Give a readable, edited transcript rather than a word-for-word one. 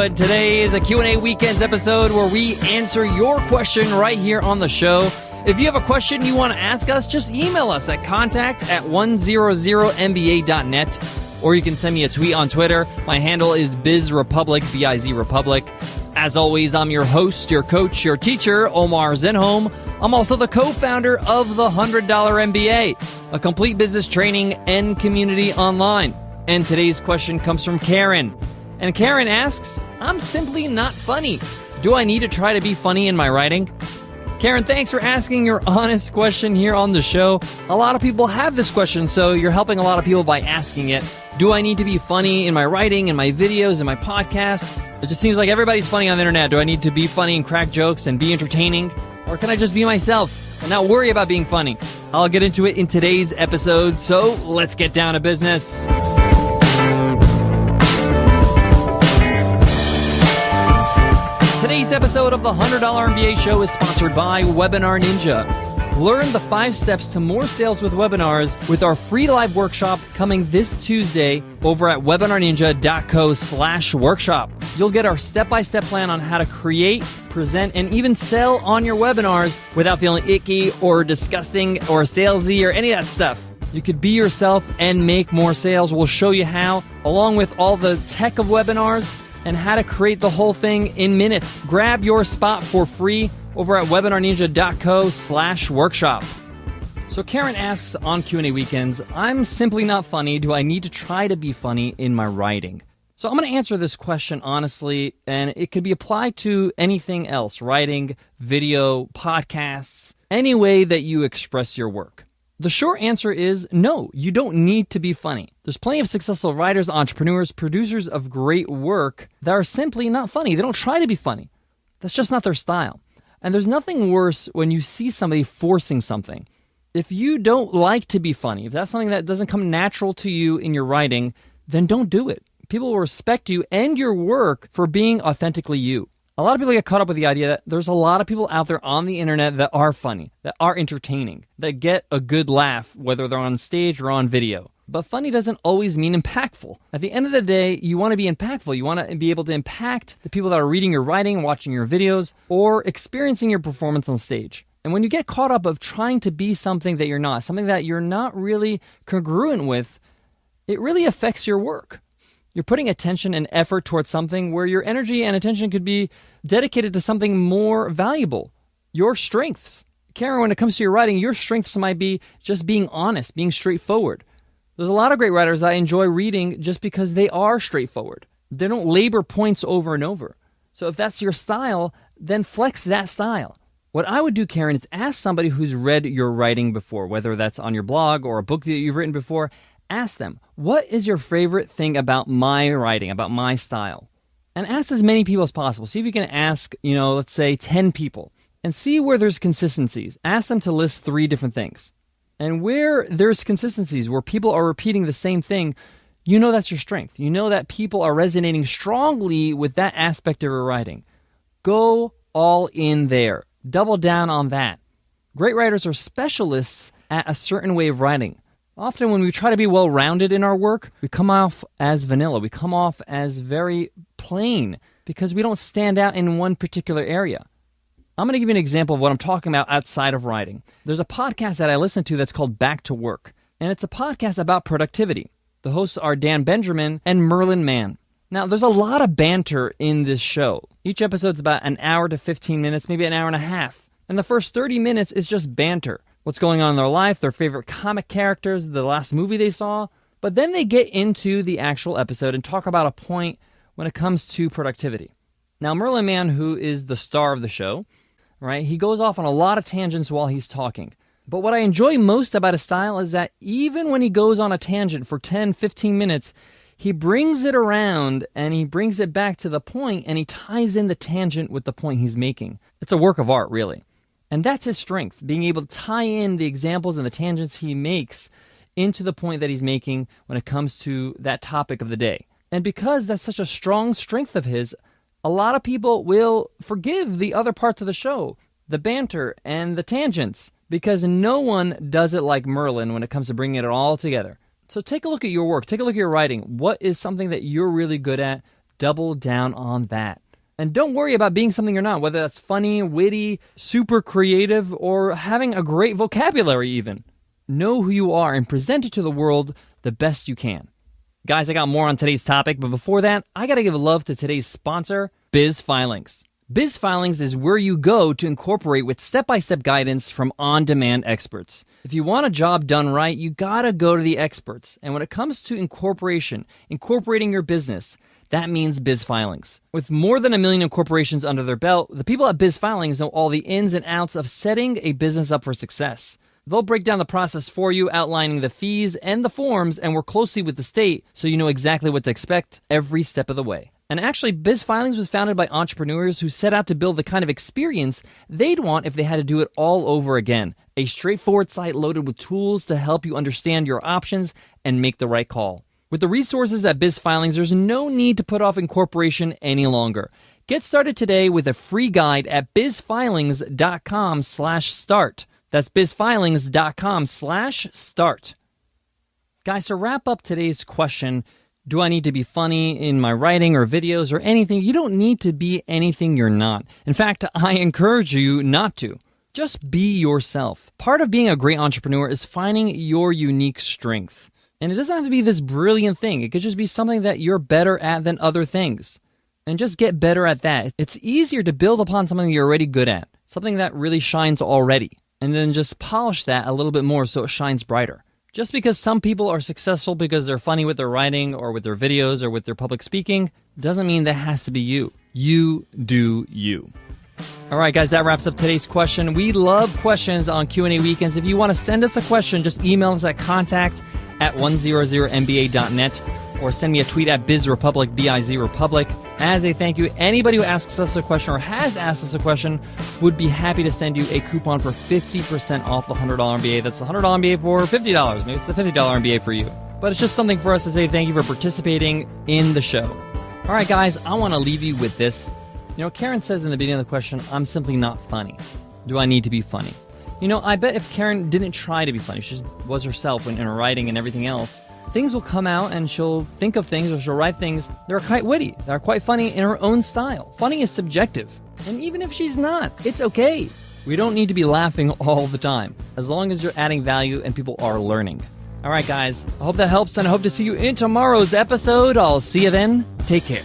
So today is a Q&A Weekends episode where we answer your question right here on the show. If you have a question you want to ask us, just email us at contact@100mba.net, or you can send me a tweet on Twitter. My handle is BizRepublic, B-I-Z Republic. As always, I'm your host, your coach, your teacher, Omar Zenhom. I'm also the co-founder of the $100 MBA, a complete business training and community online. And today's question comes from Karen. And Karen asks, I'm simply not funny. Do I need to try to be funny in my writing? Karen, thanks for asking your honest question here on the show. A lot of people have this question, so you're helping a lot of people by asking it. Do I need to be funny in my writing, in my videos, in my podcast? It just seems like everybody's funny on the internet. Do I need to be funny and crack jokes and be entertaining? Or can I just be myself and not worry about being funny? I'll get into it in today's episode, so let's get down to business. Today's episode of the $100 MBA Show is sponsored by Webinar Ninja. Learn the 5 steps to more sales with webinars with our free live workshop coming this Tuesday over at webinarninja.co/workshop. You'll get our step-by-step plan on how to create, present, and even sell on your webinars without feeling icky or disgusting or salesy or any of that stuff. You could be yourself and make more sales. We'll show you how, along with all the tech of webinars, and how to create the whole thing in minutes. Grab your spot for free over at webinarninja.co/workshop. So Karen asks on Q&A Weekends, I'm simply not funny. Do I need to try to be funny in my writing? So I'm going to answer this question honestly, and it could be applied to anything else, writing, video, podcasts, any way that you express your work. The short answer is no, you don't need to be funny. There's plenty of successful writers, entrepreneurs, producers of great work that are simply not funny. They don't try to be funny. That's just not their style. And there's nothing worse when you see somebody forcing something. If you don't like to be funny, if that's something that doesn't come natural to you in your writing, then don't do it. People will respect you and your work for being authentically you. A lot of people get caught up with the idea that there's a lot of people out there on the internet that are funny, that are entertaining, that get a good laugh, whether they're on stage or on video. But funny doesn't always mean impactful. At the end of the day, you want to be impactful. You want to be able to impact the people that are reading your writing, watching your videos, or experiencing your performance on stage. And when you get caught up of trying to be something that you're not, something that you're not really congruent with, it really affects your work. You're putting attention and effort towards something where your energy and attention could be dedicated to something more valuable, your strengths. Karen, when it comes to your writing, your strengths might be just being honest, being straightforward. There's a lot of great writers I enjoy reading just because they are straightforward. They don't labor points over and over. So if that's your style, then flex that style. What I would do, Karen, is ask somebody who's read your writing before, whether that's on your blog or a book that you've written before. Ask them, what is your favorite thing about my writing, about my style? And ask as many people as possible. See if you can ask, let's say 10 people and see where there's consistencies. Ask them to list 3 different things. And where there's consistencies, where people are repeating the same thing, that's your strength. You know that people are resonating strongly with that aspect of your writing. Go all in there. Double down on that. Great writers are specialists at a certain way of writing. Often when we try to be well-rounded in our work, we come off as vanilla. We come off as very plain because we don't stand out in one particular area. I'm going to give you an example of what I'm talking about outside of writing. There's a podcast that I listen to that's called Back to Work, and it's a podcast about productivity. The hosts are Dan Benjamin and Merlin Mann. Now, there's a lot of banter in this show. Each episode's about an hour to 15 minutes, maybe an hour and a half. And the first 30 minutes is just banter. What's going on in their life, their favorite comic characters, the last movie they saw. But then they get into the actual episode and talk about a point when it comes to productivity. Now, Merlin Mann, who is the star of the show, right, he goes off on a lot of tangents while he's talking. But what I enjoy most about his style is that even when he goes on a tangent for 10, 15 minutes, he brings it around and he brings it back to the point and he ties in the tangent with the point he's making. It's a work of art, really. And that's his strength, being able to tie in the examples and the tangents he makes into the point that he's making when it comes to that topic of the day. And because that's such a strong strength of his, a lot of people will forgive the other parts of the show, the banter and the tangents, because no one does it like Merlin when it comes to bringing it all together. So take a look at your work. Take a look at your writing. What is something that you're really good at? double down on that. And don't worry about being something you're not, whether that's funny, witty, super creative, or having a great vocabulary even. Know who you are and present it to the world the best you can. Guys, I got more on today's topic, but before that, I gotta give love to today's sponsor, Biz Filings. Biz Filings is where you go to incorporate with step-by-step guidance from on-demand experts. If you want a job done right, you gotta go to the experts. And when it comes to incorporating your business, that means Biz Filings. With more than 1 million incorporations under their belt, the people at Biz Filings know all the ins and outs of setting a business up for success. They'll break down the process for you, outlining the fees and the forms, and work closely with the state so you know exactly what to expect every step of the way. And actually, Biz Filings was founded by entrepreneurs who set out to build the kind of experience they'd want if they had to do it all over again. A straightforward site loaded with tools to help you understand your options and make the right call. With the resources at Biz Filings, there's no need to put off incorporation any longer. Get started today with a free guide at bizfilings.com/start. That's bizfilings.com/start. Guys, to wrap up today's question, do I need to be funny in my writing or videos or anything? You don't need to be anything you're not. In fact, I encourage you not to. Just be yourself. Part of being a great entrepreneur is finding your unique strength. And it doesn't have to be this brilliant thing. It could just be something that you're better at than other things. And just get better at that. It's easier to build upon something you're already good at, something that really shines already, and then just polish that a little bit more so it shines brighter. Just because some people are successful because they're funny with their writing or with their videos or with their public speaking doesn't mean that has to be you. You do you. All right, guys, that wraps up today's question. We love questions on Q&A Weekends. If you want to send us a question, just email us at contact@100mba.net or send me a tweet at BizRepublic, BIZRepublic. As a thank you, anybody who asks us a question or has asked us a question would be happy to send you a coupon for 50% off the $100 MBA. That's the $100 MBA for $50. Maybe it's the $50 MBA for you. But it's just something for us to say thank you for participating in the show. All right, guys, I want to leave you with this. You know, Karen says in the beginning of the question, I'm simply not funny. Do I need to be funny? You know, I bet if Karen didn't try to be funny, she just was herself in her writing and everything else, things will come out and she'll think of things or she'll write things that are quite witty, that are quite funny in her own style. Funny is subjective. And even if she's not, it's okay. We don't need to be laughing all the time, as long as you're adding value and people are learning. All right, guys, I hope that helps, and I hope to see you in tomorrow's episode. I'll see you then. Take care.